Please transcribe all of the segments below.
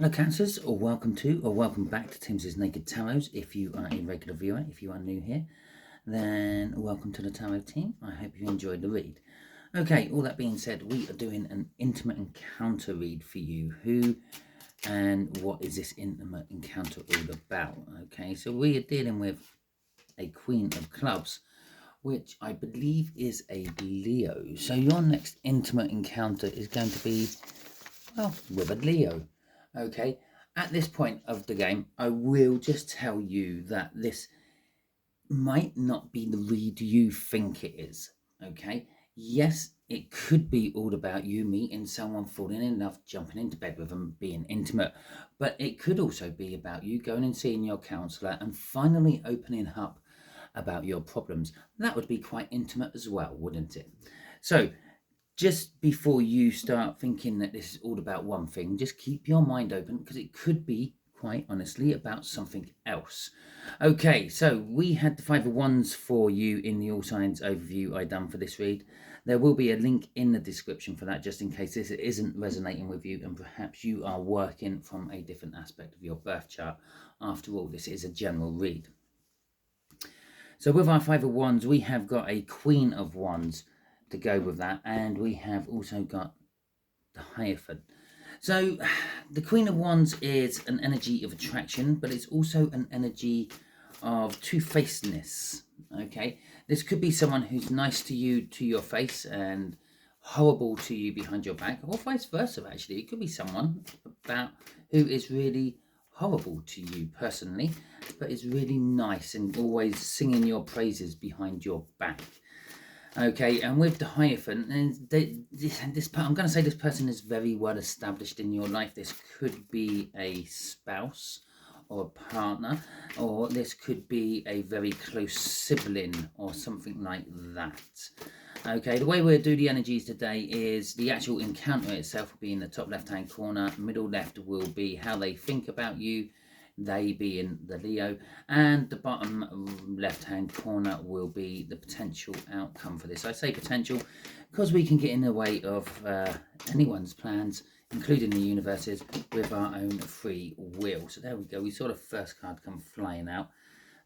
Hello Cancers, or welcome to, or welcome back to Timsy Naked Tarot. If you are a regular viewer, if you are new here, then welcome to the Tarot team. I hope you enjoyed the read. Okay, all that being said, we are doing an intimate encounter read for you. Who and what is this intimate encounter all about? Okay, so we are dealing with a Queen of Clubs, which I believe is a Leo. So your next intimate encounter is going to be, well, with a Leo. Okay, at this point of the game, I will just tell you that this might not be the read you think it is. Okay, yes, it could be all about you meeting someone, falling in love, jumping into bed with them, being intimate, but it could also be about you going and seeing your counsellor and finally opening up about your problems. That would be quite intimate as well, wouldn't it? So just before you start thinking that this is all about one thing, just keep your mind open, because it could be, quite honestly, about something else. Okay, so we had the Five of Wands for you in the All Signs overview I done for this read. There will be a link in the description for that, just in case this isn't resonating with you and perhaps you are working from a different aspect of your birth chart. After all, this is a general read. So with our Five of Wands, we have got a Queen of Wands to go with that, and we have also got the Hierophant. So the Queen of Wands is an energy of attraction, but it's also an energy of two-facedness. Okay, this could be someone who's nice to you to your face and horrible to you behind your back, or vice versa. Actually, it could be someone about who is really horrible to you personally, but is really nice and always singing your praises behind your back. Okay, and with the Hierophant, and I'm going to say this person is very well established in your life. This could be a spouse or a partner, or this could be a very close sibling or something like that. Okay, the way we'll do the energies today is the actual encounter itself will be in the top left-hand corner. Middle left will be how they think about you, they being the Leo, and the bottom left-hand corner will be the potential outcome for this. I say potential because we can get in the way of anyone's plans, including the universe's, with our own free will. So there we go. We saw the first card come flying out.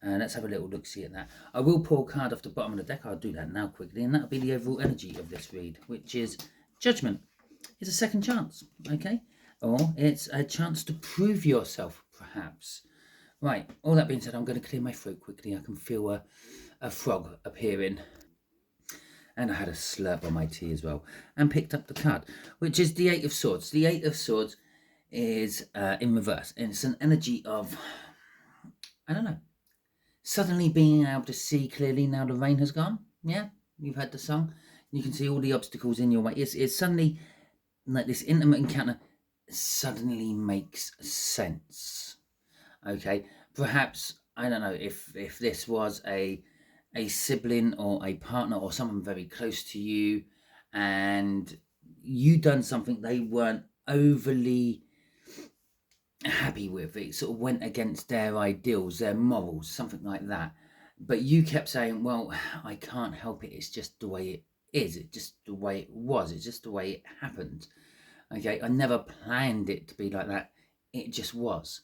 Let's have a little look-see at that. I will pull a card off the bottom of the deck. I'll do that now quickly, and that'll be the overall energy of this read, which is Judgment. It's a second chance, okay? Or it's a chance to prove yourself, perhaps. Right, all that being said, I'm going to clear my throat quickly. I can feel a frog appearing. And I had a slurp on my tea as well. And picked up the card, which is the Eight of Swords. The Eight of Swords is in reverse. And it's an energy of, I don't know, suddenly being able to see clearly now the rain has gone. Yeah, you've heard the song. You can see all the obstacles in your way. It's suddenly, like, this intimate encounter suddenly makes sense. Okay, perhaps, I don't know, if this was a sibling or a partner or someone very close to you, and you done something they weren't overly happy with, it sort of went against their ideals, their morals, something like that, but you kept saying, well, I can't help it, it's just the way it is, it's just the way it was, it's just the way it happened. Okay, I never planned it to be like that, it just was.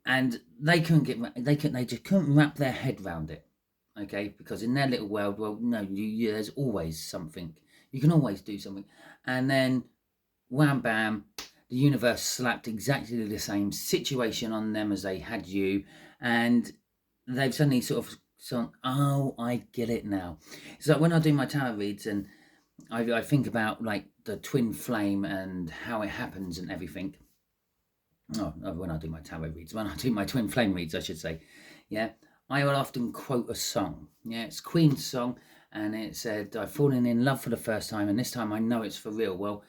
And they just couldn't wrap their head around it. Okay, because in their little world, well, no, there's always something, you can always do something. And then wham bam, the universe slapped exactly the same situation on them as they had you, and they've suddenly sort of gone, oh, I get it now. So when I do my tarot reads and I think about, like, the twin flame and how it happens and everything. Oh, when I do my tarot reads, when I do my twin flame reads, I should say, yeah, I will often quote a song. Yeah, it's Queen's song, and it said, I've fallen in love for the first time, and this time I know it's for real. Well,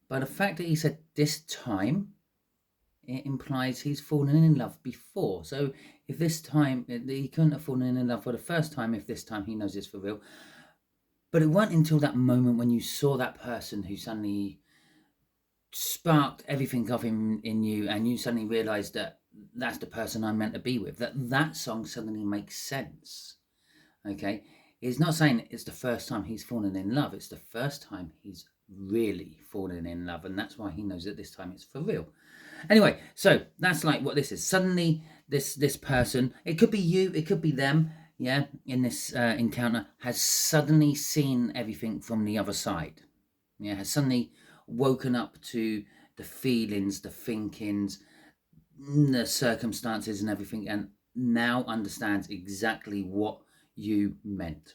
by the fact that he said this time, it implies he's fallen in love before. So if this time, he couldn't have fallen in love for the first time if this time he knows it's for real. But it wasn't until that moment when you saw that person who suddenly sparked everything of him in you, and you suddenly realised that that's the person I'm meant to be with, that song suddenly makes sense. Okay, he's not saying it's the first time he's fallen in love, it's the first time he's really fallen in love, and that's why he knows that this time it's for real. Anyway, so that's like what this is. Suddenly, this person, it could be you, it could be them, yeah, in this encounter, has suddenly seen everything from the other side. Yeah, has suddenly woken up to the feelings, the thinkings, the circumstances and everything, and now understands exactly what you meant.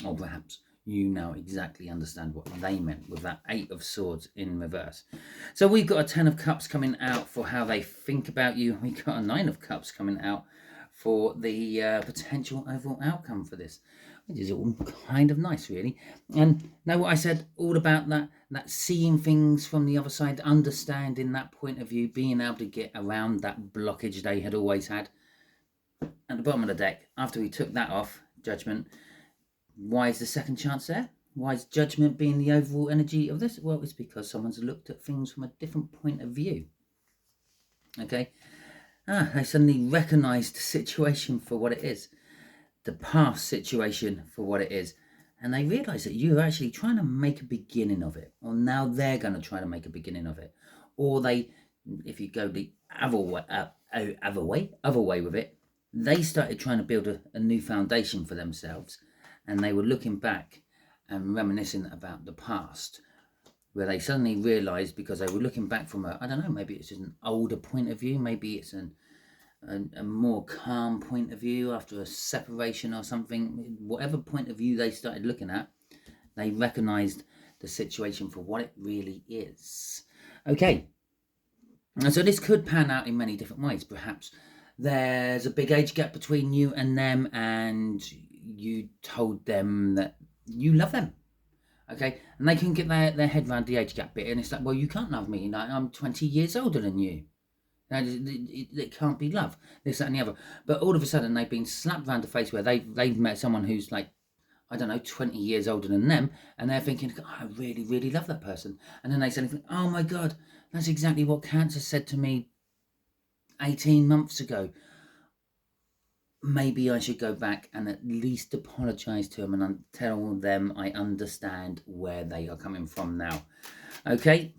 Or perhaps you now exactly understand what they meant with that 8 of Swords in reverse. So we've got a 10 of Cups coming out for how they think about you. We've got a 9 of Cups coming out for the potential overall outcome for this, which is all kind of nice, really. And know what I said all about that seeing things from the other side, understanding that point of view, being able to get around that blockage they had always had. At the bottom of the deck, after we took that off, Judgment, why is the second chance there? Why is Judgment being the overall energy of this? Well, it's because someone's looked at things from a different point of view. Okay? They suddenly recognise the situation for what it is. The past situation for what it is. And they realise that you're actually trying to make a beginning of it. Or now they're going to try to make a beginning of it. Or they, if you go the other way with it, they started trying to build a new foundation for themselves. And they were looking back and reminiscing about the past, where they suddenly realised, because they were looking back from I don't know, maybe it's just an older point of view, maybe it's a more calm point of view after a separation or something, whatever point of view they started looking at, they recognised the situation for what it really is. Okay, and so this could pan out in many different ways. Perhaps there's a big age gap between you and them, and you told them that you love them. Okay, and they can get their head around the age gap bit, and it's like, well, you can't love me. I'm 20 years older than you. It can't be love, this, that, and the other. But all of a sudden, they've been slapped around the face where they've met someone who's like, I don't know, 20 years older than them, and they're thinking, oh, I really, really love that person. And then they suddenly think, oh my God, that's exactly what Cancer said to me 18 months ago. Maybe I should go back and at least apologise to them and tell them I understand where they are coming from now. Okay?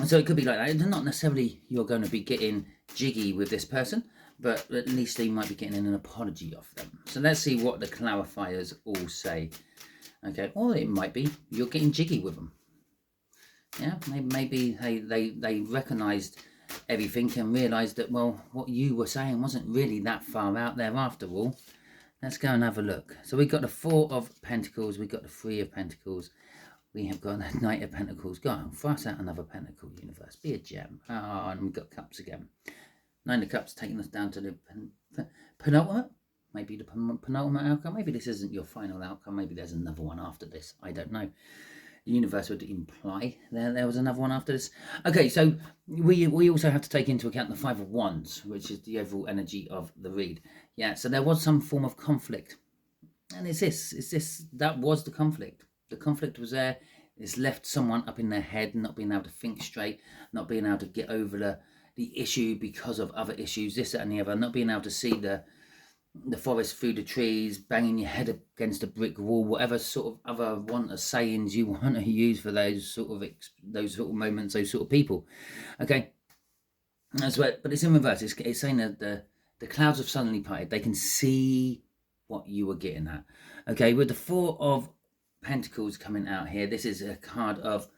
So it could be like that. Not necessarily you're going to be getting jiggy with this person, but at least they might be getting an apology off them. So let's see what the clarifiers all say. Okay, or it might be you're getting jiggy with them. Yeah, maybe they recognised everything and realised that, well, what you were saying wasn't really that far out there after all. Let's go and have a look. So we've got the 4 of Pentacles, we've got the 3 of Pentacles, we have got the Knight of Pentacles. Go on, fast out another Pentacle, universe. Be a gem. And we've got Cups again. 9 of Cups taking us down to the penultimate. Maybe the penultimate outcome. Maybe this isn't your final outcome. Maybe there's another one after this. I don't know. The universe would imply there was another one after this. Okay, so we also have to take into account the 5 of Wands, which is the overall energy of the read. Yeah, so there was some form of conflict. And that was the conflict. The conflict was there. It's left someone up in their head, not being able to think straight, not being able to get over the issue because of other issues, this, that, and the other, not being able to see the forest through the trees, banging your head against a brick wall, whatever sort of other sayings you want to use for those sort of moments, those sort of people. Okay, that's what. But it's in reverse. It's saying that the clouds have suddenly parted. They can see what you were getting at. Okay, with the 4 of Pentacles coming out here, this is a card of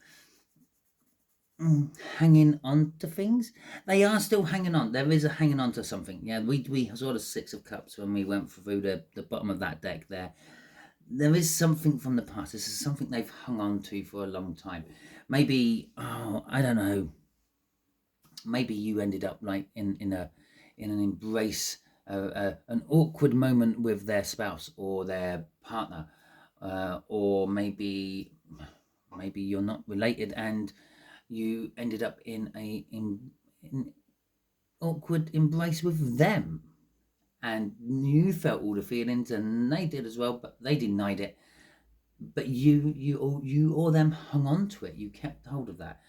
hanging on to things. They are still hanging on. There is a hanging on to something. Yeah, we saw the 6 of Cups when we went through the bottom of that deck there. There is something from the past. This is something they've hung on to for a long time. Maybe, I don't know. Maybe you ended up like in an embrace, an awkward moment with their spouse or their partner, or maybe you're not related and you ended up in an awkward embrace with them, and you felt all the feelings and they did as well, but they denied it. But you or them hung on to it. You kept hold of that.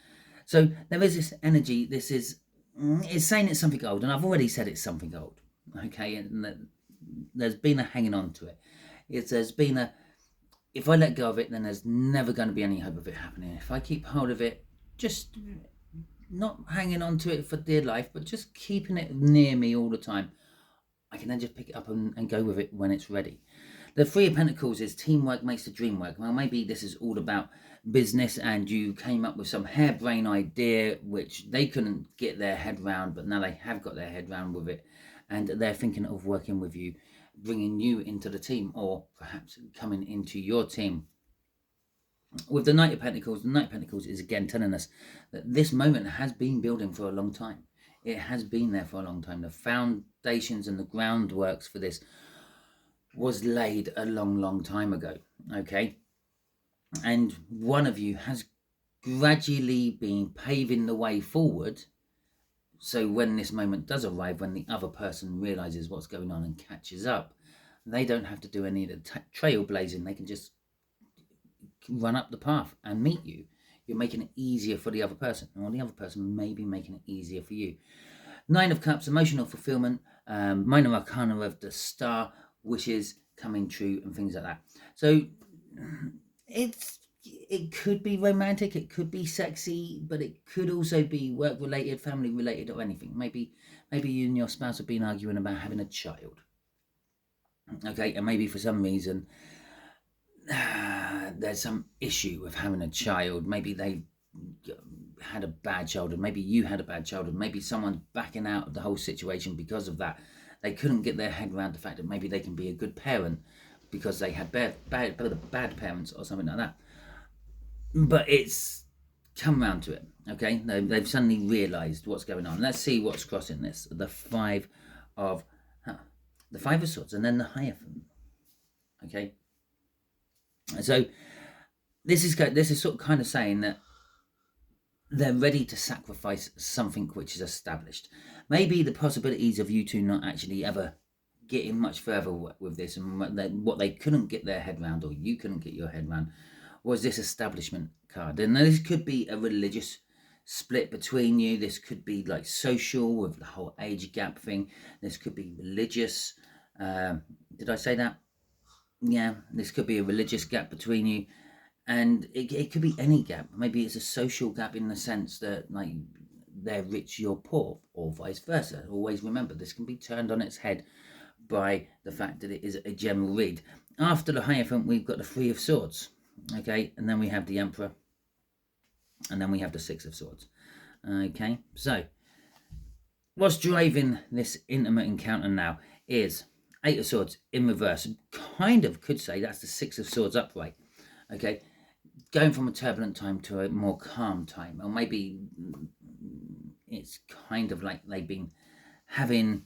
So there is this energy. This is, it's saying it's something old, and I've already said it's something old. Okay, and there's been a hanging on to it. There's been if I let go of it, then there's never going to be any hope of it happening. If I keep hold of it, just not hanging on to it for dear life, but just keeping it near me all the time, I can then just pick it up and go with it when it's ready. The Three of Pentacles is teamwork makes the dream work. Well, maybe this is all about business and you came up with some harebrained idea which they couldn't get their head round, but now they have got their head round with it and they're thinking of working with you, bringing you into the team, or perhaps coming into your team. With the Knight of Pentacles, the Knight of Pentacles is again telling us that this moment has been building for a long time. It has been there for a long time. The foundations and the groundworks for this was laid a long time ago, okay? And one of you has gradually been paving the way forward, so when this moment does arrive, when the other person realizes what's going on and catches up, they don't have to do any of the trailblazing. They can just run up the path and meet you. You're making it easier for the other person, or the other person may be making it easier for you. Nine of Cups, emotional fulfillment, minor arcana of the star, wishes coming true and things like that. So it could be romantic, it could be sexy, but it could also be work related, family related, or anything. Maybe you and your spouse have been arguing about having a child, okay, and maybe for some reason there's some issue with having a child. Maybe they had a bad childhood, maybe you had a bad childhood, maybe someone's backing out of the whole situation because of that. They couldn't get their head around the fact that maybe they can be a good parent because they had bad parents or something like that. But it's come around to it, okay? They've suddenly realised what's going on. Let's see what's crossing this. The Five of Swords, and then the Hierophant, okay? So this is sort of kind of saying that they're ready to sacrifice something which is established. Maybe the possibilities of you two not actually ever getting much further with this, and what they couldn't get their head round, or you couldn't get your head round, was this establishment card. And this could be a religious split between you. This could be like social with the whole age gap thing. This could be religious. Did I say that? Yeah, this could be a religious gap between you. And it could be any gap. Maybe it's a social gap in the sense that, like, they're rich, you're poor, or vice versa. Always remember, this can be turned on its head by the fact that it is a general read. After the Hierophant, we've got the Three of Swords, okay? And then we have the Emperor, and then we have the Six of Swords, okay? So, what's driving this intimate encounter now is Eight of Swords in reverse. Kind of could say that's the Six of Swords upright, okay? Going from a turbulent time to a more calm time, or maybe it's kind of like they've been having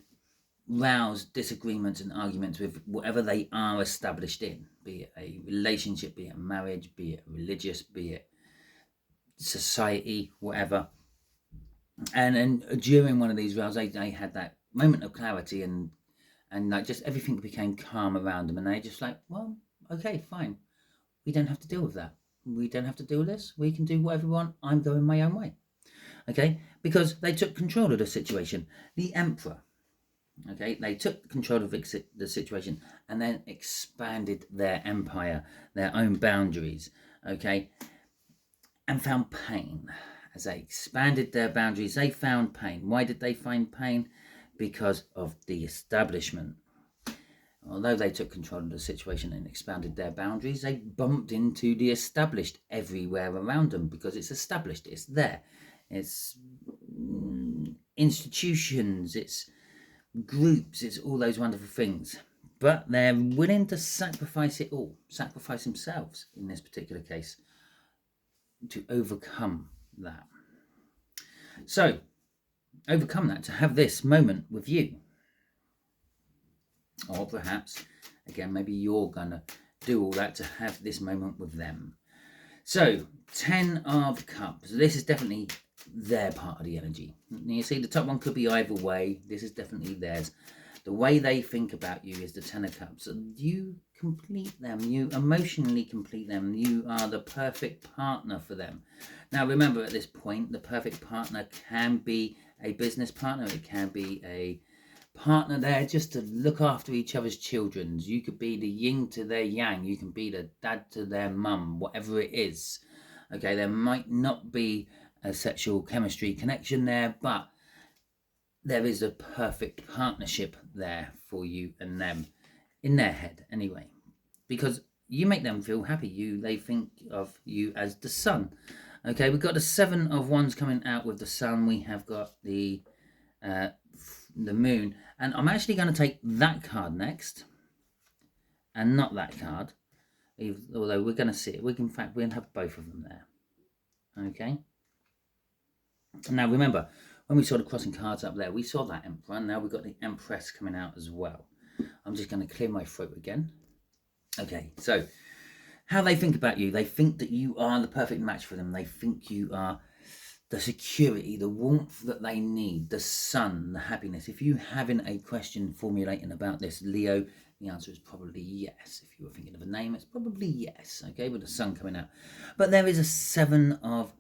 roused disagreements and arguments with whatever they are established in, be it a relationship, be it a marriage, be it religious, be it society, whatever. And during one of these rows, they had that moment of clarity, and like just everything became calm around them, and they just like, well, okay, fine, we don't have to deal with that. We don't have to do this. We can do whatever we want. I'm going my own way. Okay? Because they took control of the situation. The Emperor. Okay? They took control of the situation and then expanded their empire, their own boundaries. Okay? And found pain. As they expanded their boundaries, they found pain. Why did they find pain? Because of the establishment. Although they took control of the situation and expanded their boundaries, they bumped into the established everywhere around them, because it's established, it's there. It's institutions, it's groups, it's all those wonderful things. But they're willing to sacrifice it all, sacrifice themselves in this particular case, to overcome that. So, overcome that, to have this moment with you. Or perhaps, again, maybe you're going to do all that to have this moment with them. So, 10 of Cups. This is definitely their part of the energy. You see, the top one could be either way. This is definitely theirs. The way they think about you is the 10 of Cups. You complete them. You emotionally complete them. You are the perfect partner for them. Now, remember, at this point, the perfect partner can be a business partner. It can be a partner there just to look after each other's children. You could be the yin to their yang. You can be the dad to their mum, whatever it is. Okay, there might not be a sexual chemistry connection there, but there is a perfect partnership there for you and them, in their head anyway, because you make them feel happy. They think of you as the sun. Okay, we've got the 7 of Wands coming out with the sun. We have got the moon, and I'm actually going to take that card next and not that card, although we're going to see it. In fact, we're going to have both of them there. Okay, now remember, when we saw the crossing cards up there, we saw that Emperor, and now we've got the Empress coming out as well. I'm just going to clear my throat again. Okay, so how they think about you. They think that you are the perfect match for them. They think you are the security, the warmth that they need, the sun, the happiness. If you're having a question formulating about this, Leo, the answer is probably yes. If you were thinking of a name, it's probably yes, okay, with the sun coming out. But there is a 7 of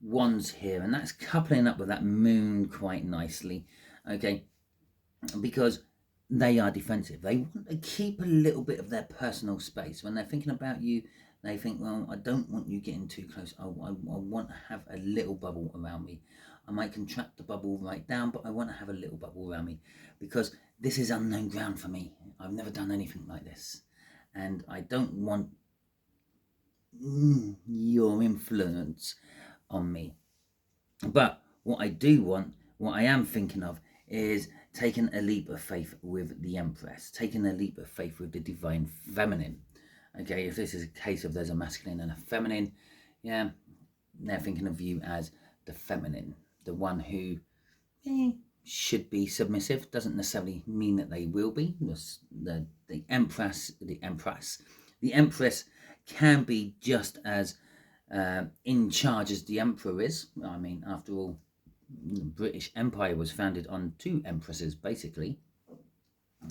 Wands here, and that's coupling up with that moon quite nicely, okay, because they are defensive. They want to keep a little bit of their personal space. When they're thinking about you, they think, well, I don't want you getting too close. I want to have a little bubble around me. I might contract the bubble right down, but I want to have a little bubble around me, because this is unknown ground for me. I've never done anything like this, and I don't want your influence on me. But what I do want, what I am thinking of, is taking a leap of faith with the Empress, taking a leap of faith with the divine feminine. Okay, if this is a case of there's a masculine and a feminine, yeah, they're thinking of you as the feminine, the one who should be submissive. Doesn't necessarily mean that they will be. The Empress can be just as in charge as the Emperor is. I mean, after all, the British Empire was founded on 2 empresses, basically.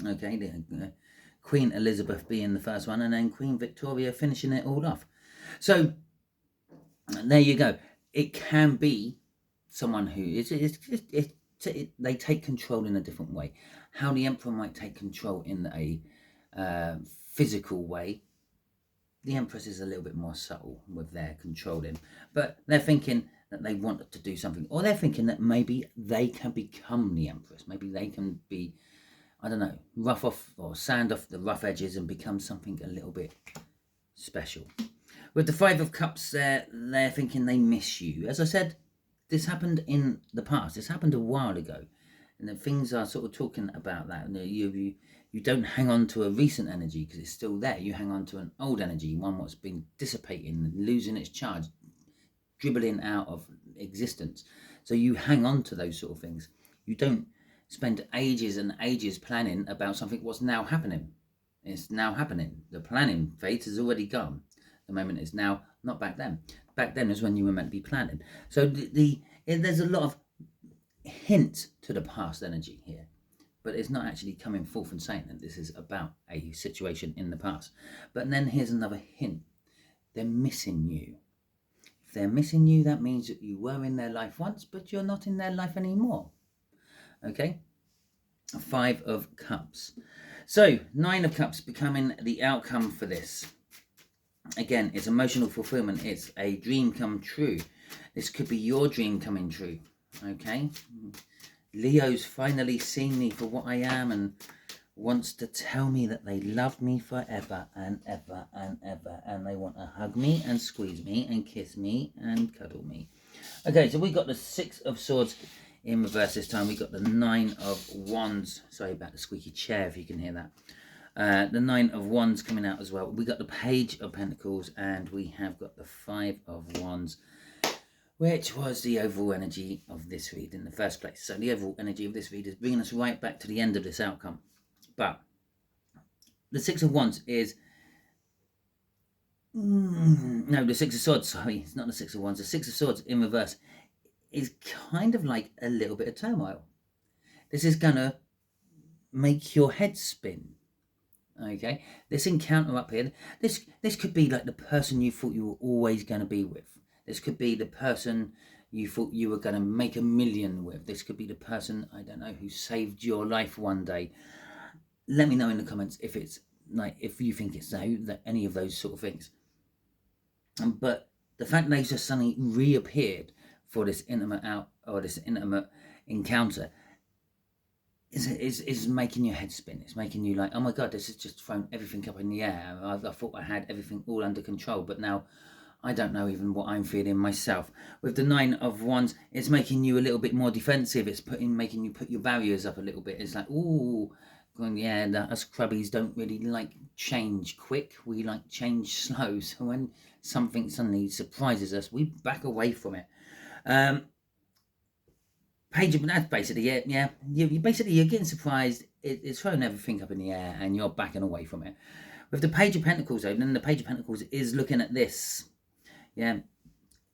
Okay, Queen Elizabeth being the first one, and then Queen Victoria finishing it all off. So there you go. It can be someone who they take control in a different way. How the Emperor might take control in a physical way, the Empress is a little bit more subtle with their controlling, but they're thinking that they want to do something, or they're thinking that maybe they can become the Empress. Maybe they can be, I don't know, rough off or sand off the rough edges and become something a little bit special. With the 5 of Cups there, they're thinking they miss you. As I said, this happened in the past. This happened a while ago, and then things are sort of talking about that. You don't hang on to a recent energy because it's still there. You hang on to an old energy, one what's been dissipating, losing its charge, dribbling out of existence. So you hang on to those sort of things. You don't spend ages and ages planning about something what's now happening. It's now happening. The planning phase has already gone. The moment is now, not back then. Back then is when you were meant to be planning. So there's a lot of hint to the past energy here, but it's not actually coming forth and saying that this is about a situation in the past. But then here's another hint. They're missing you. If they're missing you, that means that you were in their life once, but you're not in their life anymore. Okay? 5 of Cups. So 9 of Cups becoming the outcome for this. Again, it's emotional fulfillment. It's a dream come true. This could be your dream coming true. Okay? Leo's finally seen me for what I am and wants to tell me that they love me forever and ever and ever, and they want to hug me and squeeze me and kiss me and cuddle me. Okay, so we got the 6 of Swords in reverse this time. We got the 9 of Wands. Sorry about the squeaky chair if you can hear that. The 9 of Wands coming out as well. We got the Page of Pentacles, and we have got the 5 of Wands, which was the overall energy of this read in the first place. So the overall energy of this read is bringing us right back to the end of this outcome. But the 6 of Wands is... no, the 6 of Swords, sorry. It's not the 6 of Wands. The 6 of Swords in reverse is kind of like a little bit of turmoil. This is going to make your head spin. Okay, this encounter up here, this could be like the person you thought you were always going to be with. This could be the person you thought you were going to make $1 million with. This could be the person, I don't know, who saved your life one day. Let me know in the comments if it's like, if you think it's that any of those sort of things. But the fact they just suddenly reappeared for this intimate encounter is making your head spin. It's making you like, oh my God, this has just thrown everything up in the air. I thought I had everything all under control, but now I don't know even what I'm feeling myself. With the 9 of Wands, it's making you a little bit more defensive. It's making you put your barriers up a little bit. It's like, ooh, going, yeah, us crubbies don't really like change quick. We like change slow. So when something suddenly surprises us, we back away from it. Page of, that's basically it. Yeah, you're getting surprised. It's throwing everything up in the air, and you're backing away from it. With the Page of Pentacles, though, then the Page of Pentacles is looking at this. Yeah,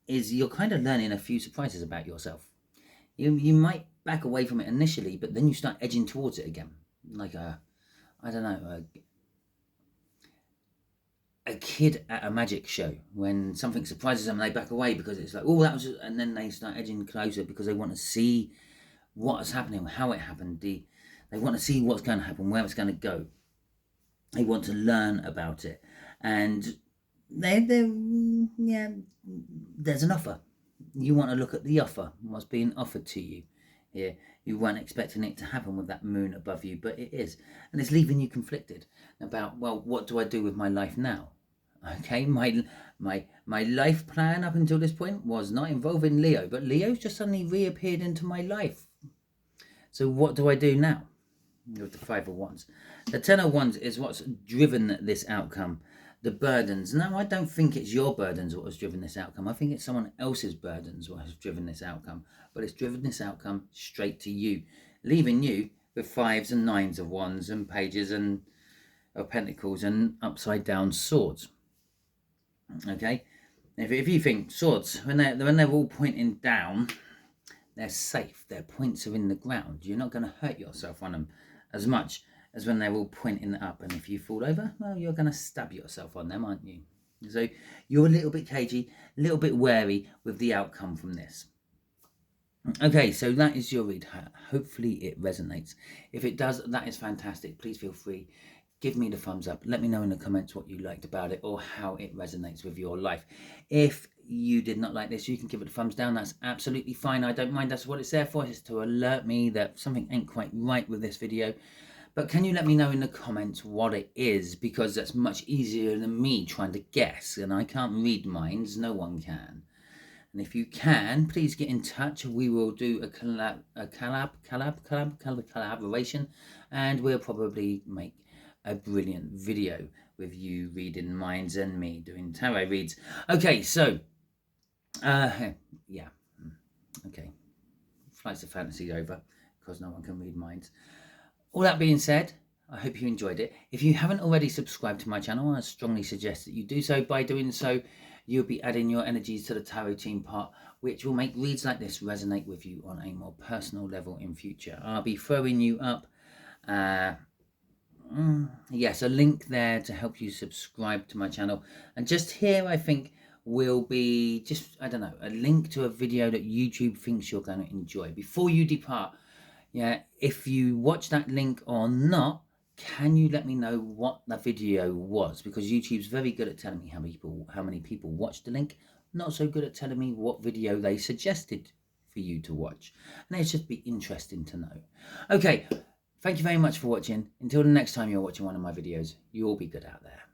is you're kind of learning a few surprises about yourself. You might back away from it initially, but then you start edging towards it again, like I don't know, a kid at a magic show. When something surprises them, they back away because it's like, oh, that was, and then they start edging closer because they want to see what's happening, how it happened. They want to see what's going to happen, where it's going to go. They want to learn about it, and yeah, there's an offer. You want to look at the offer, what's being offered to you here. You weren't expecting it to happen with that moon above you, but it is, and it's leaving you conflicted about, well, what do I do with my life now? Okay, my life plan up until this point was not involving Leo, but Leo's just suddenly reappeared into my life. So what do I do now? With the 5 of Wands, the 10 of Wands is what's driven this outcome. The burdens. No, I don't think it's your burdens what has driven this outcome. I think it's someone else's burdens what has driven this outcome. But it's driven this outcome straight to you, leaving you with 5s and 9s of Wands and Pages and of Pentacles and upside down swords. Okay, if you think swords, when they're all pointing down, they're safe. Their points are in the ground. You're not going to hurt yourself on them as much as when they're all pointing up. And if you fall over, well, you're going to stab yourself on them, aren't you? So you're a little bit cagey, a little bit wary with the outcome from this. Okay, so that is your read. Hopefully it resonates. If it does, that is fantastic. Please feel free. Give me the thumbs up. Let me know in the comments what you liked about it or how it resonates with your life. If you did not like this, you can give it a thumbs down. That's absolutely fine. I don't mind. That's what it's there for. It's to alert me that something ain't quite right with this video. But can you let me know in the comments what it is? Because that's much easier than me trying to guess. And I can't read minds. No one can. And if you can, please get in touch. We will do a collaboration. And we'll probably make a brilliant video with you reading minds and me doing tarot reads. Okay, so yeah, okay, flights of fantasy over because no one can read minds. All that being said, I hope you enjoyed it. If you haven't already subscribed to my channel, I strongly suggest that you do so. By doing so, you'll be adding your energies to the tarot team part, which will make reads like this resonate with you on a more personal level in future. I'll be throwing you up yes, a link there to help you subscribe to my channel. And just here, I think, will be just, I don't know, a link to a video that YouTube thinks you're going to enjoy. Before you depart, yeah, if you watch that link or not, can you let me know what that video was? Because YouTube's very good at telling me how many people watched the link. Not so good at telling me what video they suggested for you to watch. And it's just be interesting to know. Okay. Thank you very much for watching. Until the next time you're watching one of my videos, you all be good out there.